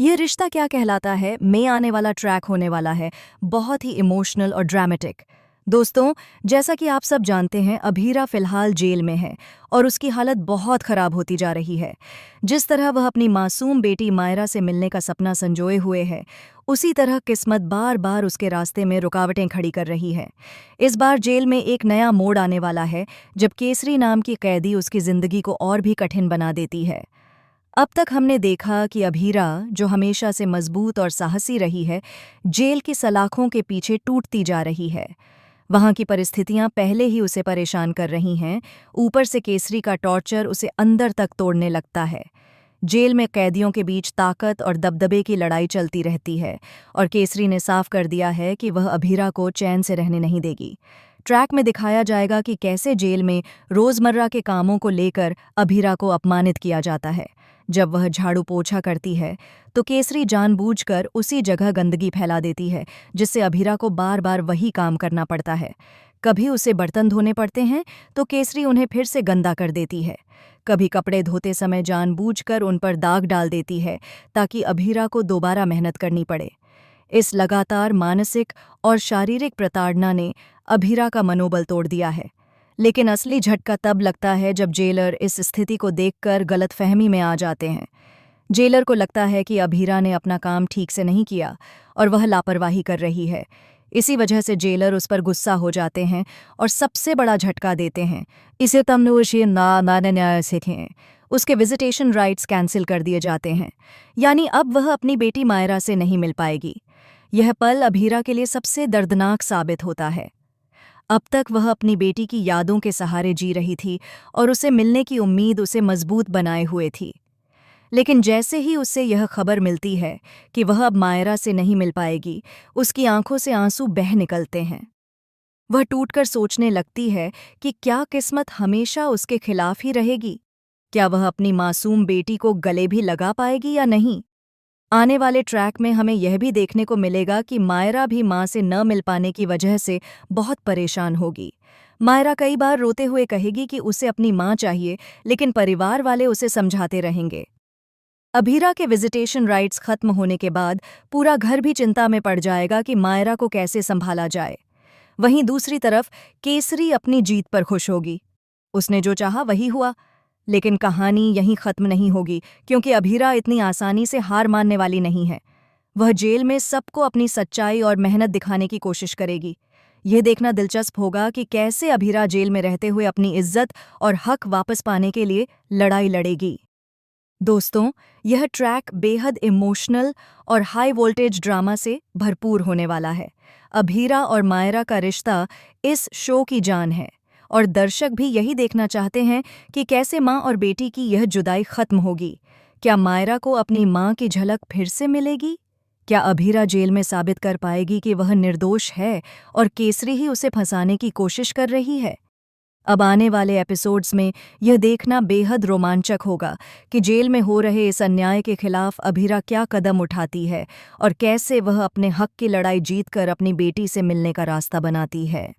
ये रिश्ता क्या कहलाता है में आने वाला ट्रैक होने वाला है, बहुत ही इमोशनल और ड्रामेटिक। दोस्तों, जैसा कि आप सब जानते हैं, अभीरा फिलहाल जेल में है और उसकी हालत बहुत खराब होती जा रही है। जिस तरह वह अपनी मासूम बेटी मायरा से मिलने का सपना संजोए हुए है, उसी तरह किस्मत बार बार उसके रास्ते में रुकावटें खड़ी कर रही है। इस बार जेल में एक नया मोड़ आने वाला है, जब केसरी नाम की कैदी उसकी जिंदगी को और भी कठिन बना देती है। अब तक हमने देखा कि अभीरा, जो हमेशा से मजबूत और साहसी रही है, जेल की सलाखों के पीछे टूटती जा रही है। वहां की परिस्थितियां पहले ही उसे परेशान कर रही हैं, ऊपर से केसरी का टॉर्चर उसे अंदर तक तोड़ने लगता है। जेल में कैदियों के बीच ताकत और दबदबे की लड़ाई चलती रहती है और केसरी ने साफ कर दिया है कि वह अभीरा को चैन से रहने नहीं देगी। ट्रैक में दिखाया जाएगा कि कैसे जेल में रोजमर्रा के कामों को लेकर अभीरा को अपमानित किया जाता है। जब वह झाड़ू पोछा करती है तो केसरी जानबूझकर उसी जगह गंदगी फैला देती है, जिससे अभीरा को बार बार वही काम करना पड़ता है। कभी उसे बर्तन धोने पड़ते हैं तो केसरी उन्हें फिर से गंदा कर देती है। कभी कपड़े धोते समय जानबूझकर उन पर दाग डाल देती है ताकि अभीरा को दोबारा मेहनत करनी पड़े। इस लगातार मानसिक और शारीरिक प्रताड़ना ने अभीरा का मनोबल तोड़ दिया है। लेकिन असली झटका तब लगता है जब जेलर इस स्थिति को देखकर गलतफहमी में आ जाते हैं। जेलर को लगता है कि अभीरा ने अपना काम ठीक से नहीं किया और वह लापरवाही कर रही है। इसी वजह से जेलर उस पर गुस्सा हो जाते हैं और सबसे बड़ा झटका देते हैं, इसे तमनोशी ना न्याय सीखें। उसके विजिटेशन राइट्स कैंसिल कर दिए जाते हैं, यानी अब वह अपनी बेटी मायरा से नहीं मिल पाएगी। यह पल अभीरा के लिए सबसे दर्दनाक साबित होता है। अब तक वह अपनी बेटी की यादों के सहारे जी रही थी और उसे मिलने की उम्मीद उसे मजबूत बनाए हुए थी। लेकिन जैसे ही उसे यह खबर मिलती है कि वह अब मायरा से नहीं मिल पाएगी, उसकी आंखों से आंसू बह निकलते हैं। वह टूटकर सोचने लगती है कि क्या किस्मत हमेशा उसके खिलाफ ही रहेगी? क्या वह अपनी मासूम बेटी को गले भी लगा पाएगी या नहीं? आने वाले ट्रैक में हमें यह भी देखने को मिलेगा कि मायरा भी मां से न मिल पाने की वजह से बहुत परेशान होगी। मायरा कई बार रोते हुए कहेगी कि उसे अपनी मां चाहिए, लेकिन परिवार वाले उसे समझाते रहेंगे। अभीरा के विजिटेशन राइट्स खत्म होने के बाद पूरा घर भी चिंता में पड़ जाएगा कि मायरा को कैसे संभाला जाए। वहीं दूसरी तरफ केसरी अपनी जीत पर खुश होगी। उसने जो चाहा वही हुआ। लेकिन कहानी यहीं खत्म नहीं होगी, क्योंकि अभीरा इतनी आसानी से हार मानने वाली नहीं है। वह जेल में सबको अपनी सच्चाई और मेहनत दिखाने की कोशिश करेगी। यह देखना दिलचस्प होगा कि कैसे अभीरा जेल में रहते हुए अपनी इज्जत और हक वापस पाने के लिए लड़ाई लड़ेगी। दोस्तों, यह ट्रैक बेहद इमोशनल और हाई वोल्टेज ड्रामा से भरपूर होने वाला है। अभीरा और मायरा का रिश्ता इस शो की जान है और दर्शक भी यही देखना चाहते हैं कि कैसे माँ और बेटी की यह जुदाई खत्म होगी। क्या मायरा को अपनी माँ की झलक फिर से मिलेगी? क्या अभीरा जेल में साबित कर पाएगी कि वह निर्दोष है और केसरी ही उसे फंसाने की कोशिश कर रही है? अब आने वाले एपिसोड्स में यह देखना बेहद रोमांचक होगा कि जेल में हो रहे इस अन्याय के खिलाफ अभीरा क्या कदम उठाती है और कैसे वह अपने हक की लड़ाई जीतकर अपनी बेटी से मिलने का रास्ता बनाती है।